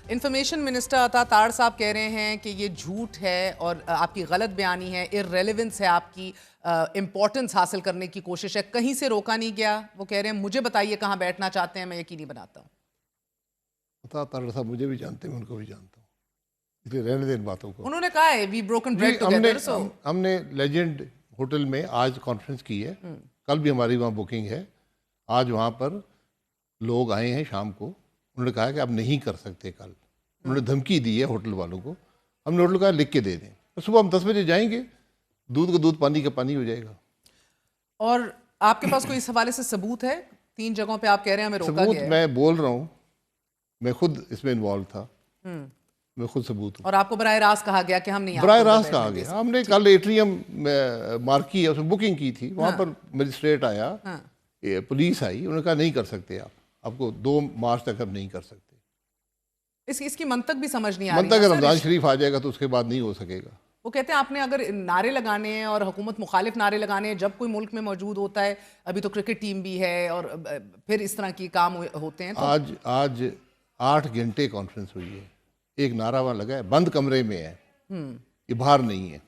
Information minister عطا تاڑ صاحب کہہ رہے ہیں کہ یہ جھوٹ ہے اور آپ کی غلط بیانی ہے، ارریلیونس ہے، آپ کی امپورٹنس حاصل کرنے کی کوشش ہے، کہیں سے روکا نہیں گیا۔ وہ کہہ رہے ہیں مجھے بتائیے کہاں بیٹھنا چاہتے ہیں، میں یقینی بناتا ہوں۔ عطا تاڑ صاحب مجھے بھی جانتے ہیں، ان کو بھی جانتا ہوں، اس لیے رہنے دیں ان باتوں کو۔ انہوں نے کہا ہے وی بروکن بریڈ ٹوگیدر۔ ہم نے لیجنڈ ہوٹل میں آج کانفرنس کی ہے، کل بھی ہماری وہاں بکنگ ہے۔ آج وہاں پر لوگ آئے ہیں شام کو، انہوں نے کہا کہ آپ نہیں کر سکتے کل، انہوں نے دھمکی دی ہے ہوٹل والوں کو۔ ہم نے ہوٹل کہا لکھ کے دے دیں، صبح ہم 10 بجے جائیں گے، دودھ کا دودھ پانی کا پانی ہو جائے گا۔ اور آپ کے پاس کوئی اس حوالے سے ثبوت ہے؟ 3 جگہوں پہ آپ کہہ رہے ہیں ہمیں روکا ثبوت گیا ہے۔ میں بول رہا ہوں، میں خود اس میں انوالو تھا، میں خود ثبوت ہوں۔ اور آپ کو براہ راست کہا گیا کہ ہم نہیں، براہ راست کہا گیا، ہم نے کل ایٹریم مارک کی ہے، اس میں بکنگ کی تھی، وہاں پر مجسٹریٹ آیا، پولیس آئی، انہوں نے کہا نہیں کر سکتے آپ کو 2 مارچ تک ہم نہیں کر سکتے۔ اس کی منطق بھی سمجھ نہیں آ رہی۔ منطق اگر رمضان شریف آ جائے گا تو اس کے بعد نہیں ہو سکے گا۔ وہ کہتے ہیں آپ نے اگر نعرے لگانے ہیں اور حکومت مخالف نعرے لگانے ہیں جب کوئی ملک میں موجود ہوتا ہے، ابھی تو کرکٹ ٹیم بھی ہے اور پھر اس طرح کی کام ہوتے ہیں۔ آج 8 گھنٹے کانفرنس ہوئی ہے، ایک نعرہ وہاں لگا ہے، بند کمرے میں ہے، یہ باہر نہیں ہے۔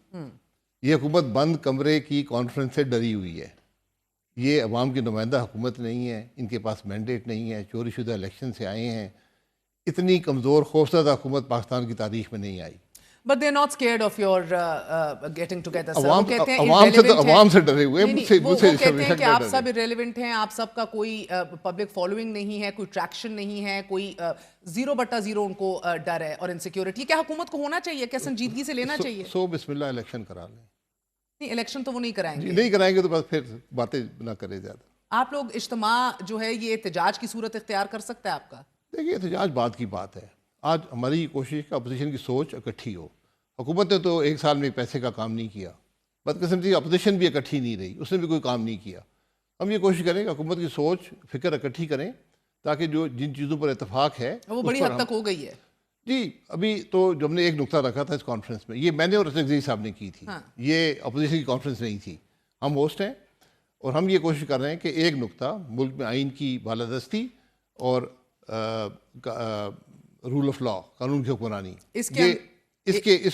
یہ حکومت بند کمرے کی کانفرنس سے ڈری ہوئی ہے، یہ عوام کی نمائندہ حکومت نہیں ہے، ان کے پاس مینڈیٹ نہیں ہے، چوری شدہ الیکشن سے آئے ہیں۔ اتنی کمزور خوفزدہ حکومت پاکستان کی تاریخ میں نہیں آئی۔ But they're not scared of your getting together, sir. عوام سے ڈرے ہوئے، وہ کہتے ہیں کہ آپ سب irrelevant ہیں، آپ سب کا کوئی پبلک فالوئنگ نہیں ہے، کوئی ٹریکشن نہیں ہے، کوئی 0/0 ان کو ڈر ہے اور انسیکیورٹی۔ کیا حکومت کو ہونا چاہیے؟ کیا سنجیدگی سے لینا چاہیے؟ سو بسم اللہ الیکشن کرا لیں۔ نہیں، الیکشن تو وہ نہیں کرائیں گے۔ نہیں کرائیں گے تو بس پھر باتیں نہ کرے زیادہ۔ آپ لوگ اجتماع جو ہے یہ احتجاج کی صورت اختیار کر سکتا ہے آپ کا؟ دیکھیے احتجاج بات کی بات ہے، آج ہماری کوشش کہ اپوزیشن کی سوچ اکٹھی ہو۔ حکومت نے تو 1 سال میں پیسے کا کام نہیں کیا، بدقسمتی اپوزیشن بھی اکٹھی نہیں رہی، اس نے بھی کوئی کام نہیں کیا۔ ہم یہ کوشش کریں کہ حکومت کی سوچ فکر اکٹھی کریں تاکہ جن چیزوں پر اتفاق ہے وہ بڑی حد تک ہو گئی ہے۔ جی ابھی تو جو ہم نے ایک نقطہ رکھا تھا اس کانفرنس میں، یہ میں نے اور رزق صاحب نے کی تھی، یہ اپوزیشن کی کانفرنس نہیں تھی، ہم ہوسٹ ہیں اور ہم یہ کوشش کر رہے ہیں کہ ایک نقطہ ملک میں آئین کی بالادستی اور رول آف لا، قانون کی حکمرانی، اس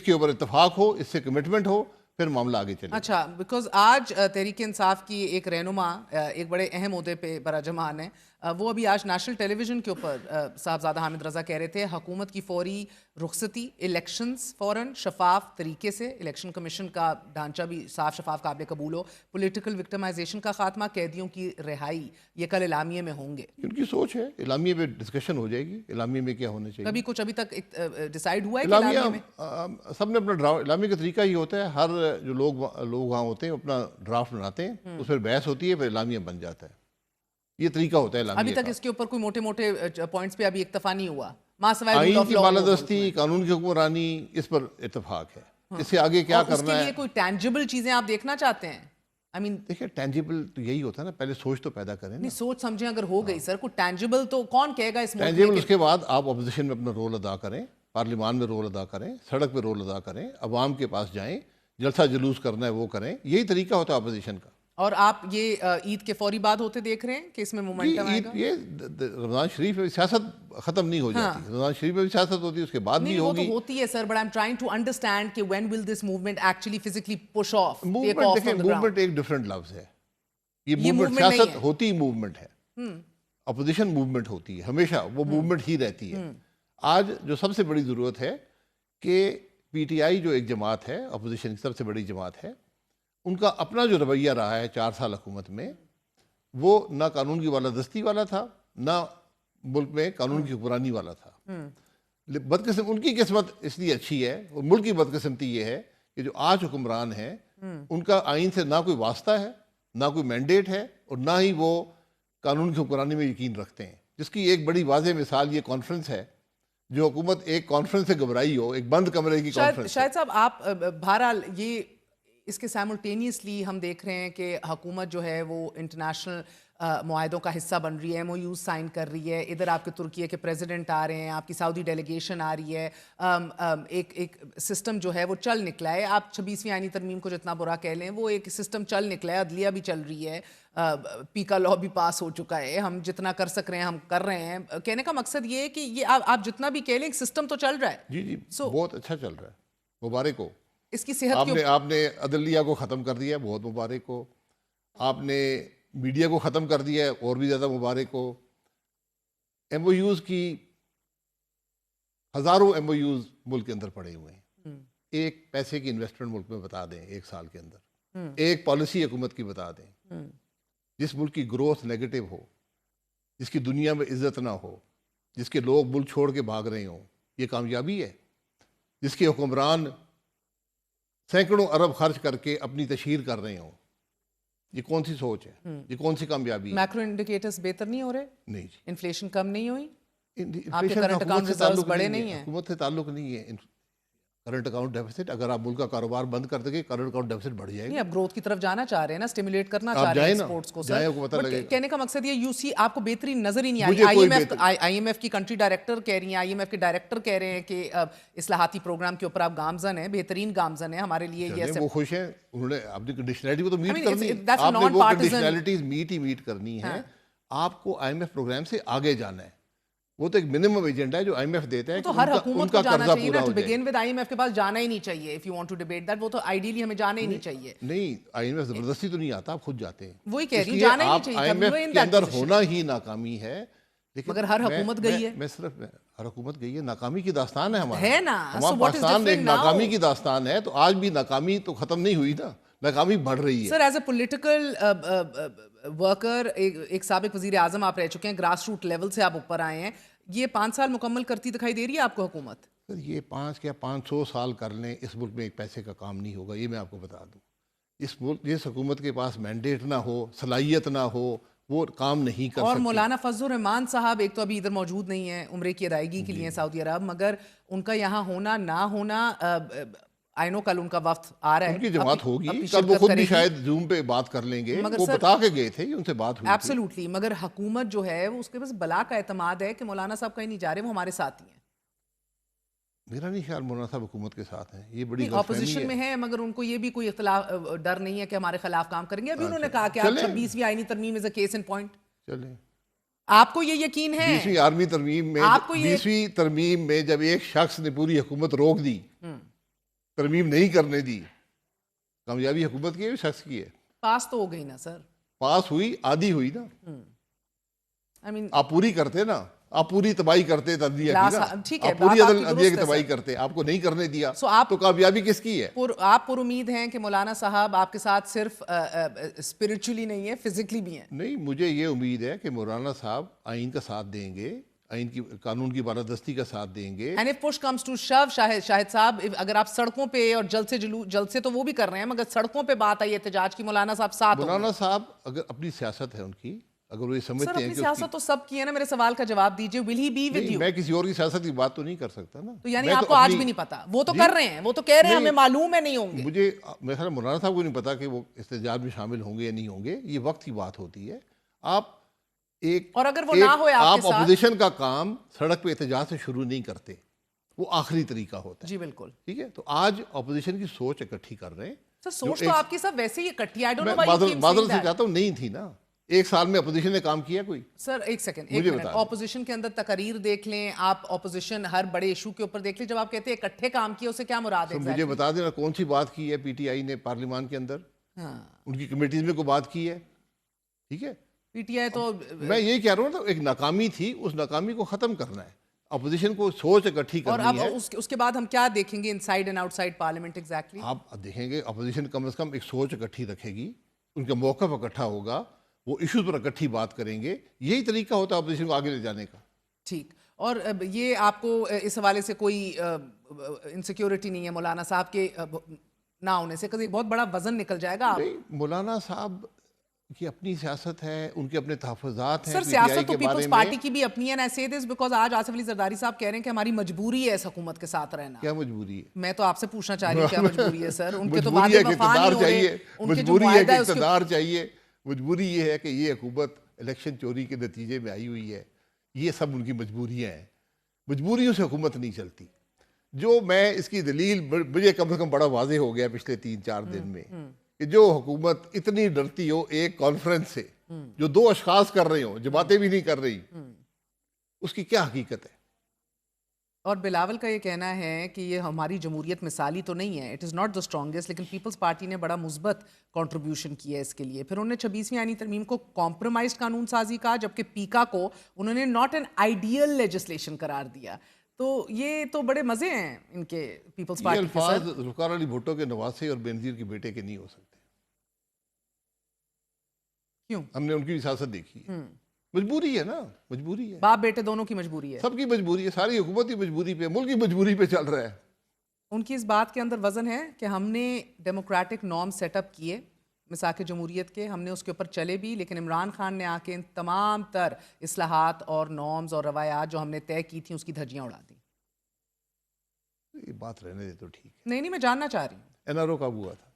کے اوپر اتفاق ہو، اس سے کمٹمنٹ ہو، پھر معاملہ آگے چلے۔ اچھا، بیکاز آج تحریک انصاف کی ایک رہنما ایک بڑے اہم عہدے پہ براجمان ہے، وہ ابھی آج نیشنل ٹیلی ویژن کے اوپر صاحبزادہ حامد رضا کہہ رہے تھے حکومت کی فوری رخصتی، الیکشنز فوراً شفاف طریقے سے، الیکشن کمیشن کا ڈھانچہ بھی صاف شفاف قابل قبول ہو، پولیٹیکل وکٹمائزیشن کا خاتمہ، قیدیوں کی رہائی، یہ کل اعلامیے میں ہوں گے۔ ان کی سوچ ہے، اعلامیے پہ ڈسکشن ہو جائے گی، اعلامیے میں کیا ہونا چاہیے۔ کبھی کچھ ابھی تک ڈیسائیڈ ہوا ہے کہ اعلامیے میں؟ سب نے اپنا اعلامیے کا طریقہ ہی ہوتا ہے، ہر جو لوگ وہاں ہوتے ہیں اپنا ڈرافٹ بناتے ہیں، اس پر بحث ہوتی ہے، پھر اعلامیہ بن جاتا ہے، یہ طریقہ ہوتا ہے اعلامیہ ابھی تک اس کے اوپر کوئی موٹے موٹے پوائنٹس پہ ابھی اکتفا نہیں ہوا، آئین کی بالادستی، قانون کی حکمرانی، اس پر اتفاق ہے۔ اس سے آگے کیا کرنا ہے، اس کے لیے کوئی ٹینجیبل چیزیں آپ دیکھنا چاہتے ہیں؟ دیکھیں ٹینجیبل تو یہی ہوتا ہے نا، پہلے سوچ تو پیدا کریں۔ نہیں، سوچ سمجھیں اگر ہو گئی سر، کوئی ٹینجیبل تو کون کہے گا اس ملک میں؟ ٹینجیبل اس کے بعد آپ اپوزیشن میں اپنا رول ادا کریں، پارلیمان میں رول ادا کریں، سڑک پہ رول ادا کریں، عوام کے پاس جائیں، جلسہ جلوس کرنا ہے وہ کریں، یہی طریقہ ہوتا ہے اپوزیشن کا۔ اور آپ یہ عید کے فوری بعد ہوتے دیکھ رہے ہیں کہ اس میں مومنٹم آئے گا؟ یہ رمضان شریف میں سیاست ختم نہیں ہو جاتی، رمضان شریف میں بھی سیاست ہوتی ہے، اس کے بعد بھی ہوگی۔ وہ تو ہوتی ہے sir, but I am trying to understand کہ when will this movement actually physically push off, take off from the ground؟ Movement ایک ڈفرنٹ لفظ ہے، یہ موومنٹ سیاست ہوتی موومنٹ ہے، اپوزیشن موومنٹ ہوتی ہے، ہمیشہ وہ موومنٹ ہی رہتی ہے۔ آج جو سب سے بڑی ضرورت ہے کہ پی ٹی آئی جو ایک جماعت ہے، اپوزیشن کی سب سے بڑی جماعت ہے، ان کا اپنا جو رویہ رہا ہے 4 سال حکومت میں، وہ نہ قانون کی بالادستی والا تھا، نہ ملک میں قانون کی حکمرانی والا تھا۔ ان کی قسمت اس لیے اچھی ہے، اور ملک کی بدقسمتی یہ ہے کہ جو آج حکمران ہیں ان کا آئین سے نہ کوئی واسطہ ہے، نہ کوئی مینڈیٹ ہے، اور نہ ہی وہ قانون کی حکمرانی میں یقین رکھتے ہیں، جس کی ایک بڑی واضح مثال یہ کانفرنس ہے، جو حکومت ایک کانفرنس سے گھبرائی ہو، ایک بند کمرے کی کانفرنس۔ شاہد صاحب، آپ بہرحال یہ اس کے سائملٹینیسلی ہم دیکھ رہے ہیں کہ حکومت جو ہے وہ انٹرنیشنل معاہدوں کا حصہ بن رہی ہے, MOUs سائن کر رہی ہے, ادھر آپ کے ترکیے کے پریزیڈنٹ آ رہے ہیں, آپ کی سعودی ڈیلیگیشن آ رہی ہے, ایک سسٹم جو ہے وہ چل نکلا ہے. آپ 26ویں آئینی ترمیم کو جتنا برا کہہ لیں, وہ ایک سسٹم چل نکلا ہے, عدلیہ بھی چل رہی ہے, پیکا لا بھی پاس ہو چکا ہے, ہم جتنا کر سک رہے ہیں ہم کر رہے ہیں. کہنے کا مقصد یہ ہے کہ یہ آپ جتنا بھی کہہ لیں ایک سسٹم تو چل رہا ہے. جی جی بہت اچھا چل رہا ہے, مبارک ہو. اس کی صحت آپ نے عدلیہ کو ختم کر دیا, بہت مبارک ہو. آپ نے میڈیا کو ختم کر دیا ہے, اور بھی زیادہ مبارک ہو. MOUs کی ہزاروں MOUs ملک کے اندر پڑے ہوئے ہیں. ایک پیسے کی انویسٹمنٹ ملک میں بتا دیں ایک سال کے اندر, ایک پالیسی حکومت کی بتا دیں جس ملک کی گروتھ نیگیٹو ہو, جس کی دنیا میں عزت نہ ہو, جس کے لوگ ملک چھوڑ کے بھاگ رہے ہوں. یہ کامیابی ہے. جس کے حکمران سینکڑوں ارب خرچ کر کے اپنی تشہیر کر رہے ہوں. یہ کون سی سوچ ہے؟ یہ کون سی کامیابی ہے؟ میکرو انڈیکیٹرز بہتر نہیں ہو رہے؟ نہیں جی. انفلیشن کم نہیں ہوئی؟ آپ کے انفلیشن کرنٹ اکاؤنٹ ریزروز بڑے نہیں ہیں؟ حکومت سے تعلق نہیں ہے. کرنٹ اکاؤنٹ ڈیفیسٹ, اگر آپ ملک کا کاروبار بند کر دیں گے کرنٹ اکاؤنٹ ڈیفیسٹ بڑھ جائے گا. نہیں, اب گروتھ کی طرف جانا چاہ رہے ہیں نا, اسٹیمولیٹ کرنا چاہ رہے ہیں ایکسپورٹس کو. سر کہنے کا مقصد یہ UC آپ کو بہترین نظر ہی نہیں آئی. IMF کی کنٹری ڈائریکٹر کہہ رہی ہیں, IMF کے ڈائریکٹر کہہ رہے ہیں کہ اصلاحاتی پروگرام کے اوپر آپ گامزن ہیں, بہترین گامزن ہیں. ہمارے لیے یہ وہ خوش ہیں, انہوں نے اپنی کنڈیشنلٹی کو تو میٹ کرنی ہے. آپ نے وہ کنڈیشنلٹیز میٹ کرنی ہے. آپ کو IMF پروگرام سے آگے جانا ہے. وہ تو ایک منیمم ایجنڈا ہے جو IMF دیتا ہے, تو ہر حکومت کو جانا چاہیے نا. ٹو بگن ود IMF کے پاس جانا ہی نہیں چاہیے. If you want to debate that, وہ تو آئیڈیلی ہمیں جانا ہی نہیں چاہیے. نہیں, IMF زبردستی تو نہیں آتا, آپ خود جاتے ہیں. وہی کہہ رہی ہوں, جانا ہی نہیں چاہیے. IMF کے اندر ہونا ہی ناکامی ہے. مگر ہر حکومت گئی ہے. میں صرف ہر حکومت گئی ہے, ناکامی کی داستان ہے ہمارا. ہے نا, ہمارا پاکستان ایک ناکامی کی داستان ہے. تو آج بھی ناکامی تو ختم نہیں ہوئی نا, ناکامی بڑھ رہی ہے. سر ایز اے پولیٹیکل ورکر, ایک سابق وزیر اعظم آپ رہ چکے ہیں, گراس روٹ لیول سے آپ اوپر آئے ہیں, یہ 5 سال مکمل کرتی دکھائی دے رہی ہے آپ کو حکومت؟ سر یہ 500 سال کر لیں, اس ملک میں ایک پیسے کا کام نہیں ہوگا, یہ میں آپ کو بتا دوں. اس ملک جس حکومت کے پاس مینڈیٹ نہ ہو, صلاحیت نہ ہو, وہ کام نہیں کر سکتی. اور مولانا فضل الرحمان صاحب ایک تو ابھی ادھر موجود نہیں ہیں عمرے کی ادائیگی کے لیے سعودی عرب, مگر ان کا یہاں ہونا نہ ہونا, آئی نو کل ان کا وفد آ رہا ہے, ان کی جماعت ہوگی, کل وہ خود بھی شاید زوم پہ بات کر لیں گے, وہ بتا کے گئے تھے, ان سے بات ہوئی. ایبسلیوٹلی. مگر حکومت جو ہے وہ اس کے بس بلا کا اعتماد ہے کہ مولانا صاحب کہیں نہیں جا رہے, وہ ہمارے ساتھ ہی ہیں. میرا نہیں خیال مولانا صاحب حکومت کے ساتھ ہیں, یہ بڑی اپوزیشن میں ہے, مگر ان کو یہ بھی کوئی اختلاف ڈر نہیں ہے کہ ہمارے خلاف کام کریں گے. ابھی انہوں نے کہا کہ آپ 26ویں آئینی ترمیم از اے کیس ان پوائنٹ. چلیں, آپ کو یہ یقین ہے 20ویں آرمی ترمیم میں, 20ویں ترمیم میں جب ایک شخص نے پوری حکومت روک دی, ترمیم نہیں کرنے دی, کامیابی حکومت کی ہے شخص کی ہے. پاس تو ہو گئی نا سر, پاس ہوئی, آدھی ہوئی نا. آپ پوری کرتے نا, آپ پوری تباہی کرتے عدلیہ کی نا, آپ پوری عدلیہ کی تباہی کرتے, آپ کو نہیں کرنے دیا تو کامیابی کس کی ہے؟ آپ پر امید ہیں کہ مولانا صاحب آپ کے ساتھ صرف اسپرچولی نہیں ہے, فزیکلی بھی ہیں. نہیں, مجھے یہ امید ہے کہ مولانا صاحب آئین کا ساتھ دیں گے, آئین کی قانون کی بالادستی کا ساتھ دیں گے. And if push comes to show, Shahid صاحب, اگر آپ سڑکوں پہ اور جلد سے تو وہ بھی کر رہے ہیں, مگر سڑکوں پہ بات آئی احتجاج کی, مولانا صاحب ساتھ ہوں گے. مولانا صاحب اگر اپنی سیاست ہے ان کی, اگر وہ یہ سمجھتے ہیں کہ سیاست تو سب کی ہے نا, میرے سوال کا جواب دیجئے. will he be with you? میں کسی اور کی سیاست کی بات تو نہیں کر سکتا نا. تو یعنی آپ کو آج بھی نہیں پتا, وہ تو کر رہے ہیں, وہ تو کہہ رہے ہیں ہمیں معلوم ہے نہیں ہوں گے. مجھے میرے خیال مولانا صاحب کو نہیں پتا کہ وہ احتجاج میں شامل ہوں گے یا نہیں ہوں گے, یہ وقت کی بات ہوتی ہے. آپ اور اگر وہ نہ ہوئے آپ کے ساتھ, اپوزیشن کا کام سڑک پہ احتجاج سے شروع نہیں کرتے, وہ آخری طریقہ ہوتا ہے. جی بالکل ٹھیک ہے, تو آج اپوزیشن کی سوچ اکٹھی کر رہے ہیں. سر سوچ تو آپ کی سب ویسے ہی اکٹھی, آئی ڈونٹ نو میں وائی یو کیپ معذرت سیئنگ سے دیٹ. چاہتا ہوں, نہیں تھی نا, ایک سال میں اپوزیشن نے کام کیا کوئی؟ سر ایک سیکنڈ, ایک منٹ, اپوزیشن کے اندر تقاریر دیکھ لیں آپ, اپوزیشن ہر بڑے ایشو کے اوپر دیکھ لیں, جب آپ کہتے ہیں اکٹھے کام کیا, اسے کیا مراد ہے؟ مجھے بتا دینا کون سی بات کی ہے PTI نے پارلیمان کے اندر, ان کی کمیٹیز میں کوئی بات کی ہے؟ ٹھیک ہے, PTI تو میں یہی کہہ رہا ہوں نا, ایک ناکامی تھی, اس ناکامی کو ختم کرنا ہے, اپوزیشن کو سوچ اکٹھی کرنی ہے. اور اب اس کے بعد ہم کیا دیکھیں گے inside and out side parliament exactly? آپ دیکھیں گے اپوزیشن کم از کم ایک سوچ اکٹھی رکھے گی, ان کا موقف اکٹھا ہوگا, وہ ایشوز پر اکٹھی بات کریں گے. یہی طریقہ ہوتا ہے اپوزیشن کو آگے لے جانے کا. ٹھیک, اور یہ آپ کو اس حوالے سے کوئی انسیکیورٹی نہیں ہے مولانا صاحب کے نہ ہونے سے, کہ بہت بڑا وزن نکل جائے گا؟ مولانا صاحب کی اپنی سیاست ہے, ان کے اپنے تحفظات ہیں. سر سیاست تو پیپلز پارٹی کی بھی اپنی ہے, ایسے دس بیکاز آج آصف علی زرداری صاحب کہہ رہے ہیں کہ ہماری مجبوری ہے اس حکومت کے ساتھ رہنا. کیا مجبوری ہے؟ میں تو آپ سے پوچھنا چاہ رہی ہوں کیا مجبوری ہے سر؟ ان کے تو وعدے وفا نہیں ہو رہے, ان کے جو معاہدہ ہے اس کے اقتدار چاہیے. مجبوری یہ ہے کہ یہ حکومت الیکشن چوری کے نتیجے میں آئی ہوئی ہے، یہ سب ان کی مجبوریاں ہیں. مجبوریوں سے حکومت نہیں چلتی. جو میں اس کی دلیل مجھے کم سے کم بڑا واضح ہو گیا پچھلے 3-4 دن میں کہ جو حکومت اتنی ڈرتی ہو ایک کانفرنس سے جو 2 اشخاص کر رہے ہوں، جماعتیں بھی نہیں کر رہی، اس کی کیا حقیقت ہے؟ اور بلاول کا یہ کہنا ہے کہ یہ ہماری جمہوریت مثالی تو نہیں ہے، it is not the strongest, لیکن پیپلز پارٹی نے بڑا مثبت کنٹریبیوشن کیا ہے اس کے لیے. پھر انہوں نے 26ویں آئینی ترمیم کو کمپرومائزڈ قانون سازی کہا، جبکہ پیکا کو انہوں نے ناٹ این آئیڈیل لیجسلیشن قرار دیا. تو یہ تو بڑے مزے ہیں ان کے پیپلز یہ پارٹی کے. الفاظ ذوالفقار علی بھٹو کے نواسے اور بینظیر کے بیٹے کے نہیں ہو سکتے. کیوں؟ ہم نے ان کی سیاست دیکھی ہے. مجبوری ہے نا، مجبوری ہے، باپ بیٹے دونوں کی مجبوری ہے، سب کی مجبوری ہے، ساری حکومت کی مجبوری پہ، ملک کی مجبوری پہ چل رہا ہے. ان کی اس بات کے اندر وزن ہے کہ ہم نے ڈیموکریٹک نارم سیٹ اپ کیے مساق جمہوریت کے، ہم نے اس کے اوپر چلے بھی، لیکن عمران خان نے آ کے ان تمام تر اصلاحات اور نارمز اور روایات جو ہم نے طے کی تھیں اس کی دھجیاں اڑا دیں. یہ بات رہنے دے تو ٹھیک ہے. نہیں میں جاننا چاہ رہی ہوں این آر او کب ہوا تھا؟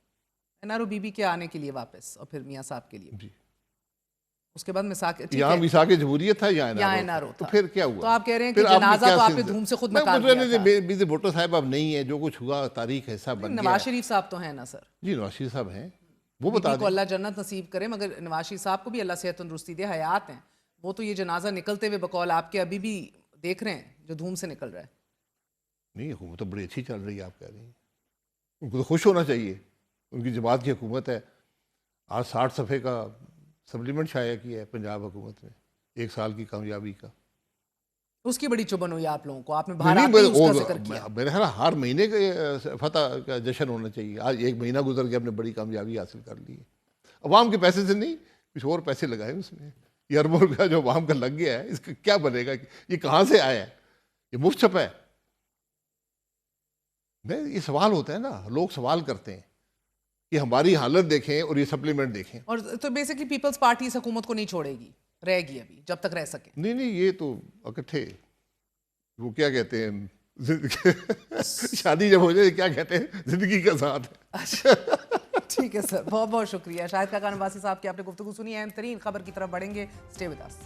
این آر او بی بی کے آنے کے لیے واپس، اور پھر میاں صاحب کے لیے جی، اس کے بعد مساق یہاں میثاق جمہوریت تھا یا این آر او؟ تو پھر کیا ہوا؟ تو آپ کہہ رہے ہیں کہ جنازہ تو آپ نے دھوم سے خود نکال دیا تھا. بیزے بھٹو صاحب اب نہیں ہے، جو کچھ ہوا تاریخ ایسا بن گیا. نواز شریف صاحب تو ہیں نا سر؟ جی نواز شریف صاحب ہیں، وہ بتا کو اللہ جنت نصیب کرے، مگر نواز شریف صاحب کو بھی اللہ صحت تندرستی دے، حیات ہیں وہ. تو یہ جنازہ نکلتے ہوئے بقول آپ کے ابھی بھی دیکھ رہے ہیں جو دھوم سے نکل رہا ہے. نہیں، حکومت تو بڑی اچھی چل رہی ہے، آپ کہہ رہی ہیں. ان کو تو خوش ہونا چاہیے، ان کی جماعت کی حکومت ہے. آج 60 صفحے کا سپلیمنٹ شائع کیا ہے پنجاب حکومت نے 1 سال کی کامیابی کا. اس کی بڑی چبن ہوئی آپ لوگوں کو، آپ نے بھارت میں اس کا ذکر کیا. میرے خیال ہر مہینے کے فتح کا جشن ہونا چاہیے. آج 1 مہینہ گزر گیا، ہم نے بڑی کامیابی حاصل کر لی ہے. عوام کے پیسے سے نہیں، کچھ اور پیسے لگائے اس میں. یہ اربوں روپیہ جو عوام کا لگ گیا ہے، اس کا کیا بنے گا؟ یہ کہاں سے آیا ہے؟ یہ مفت چھپا ہے؟ یہ سوال ہوتا ہے نا، لوگ سوال کرتے ہیں کہ ہماری حالت دیکھیں اور یہ سپلیمنٹ دیکھیں. اور تو بیسیکلی پیپلز پارٹی اس حکومت کو نہیں چھوڑے گی، رہے گی ابھی جب تک رہ سکے. نہیں یہ تو اکٹھے وہ کیا کہتے ہیں شادی جب ہو جائے کیا کہتے ہیں، زندگی کا ساتھ ہے. ٹھیک ہے سر، بہت بہت شکریہ. شاہد خاقان عباسی صاحب کی آپ نے گفتگو سنی. اہم ترین خبر کی طرف بڑھیں گے، اسٹے ود اس.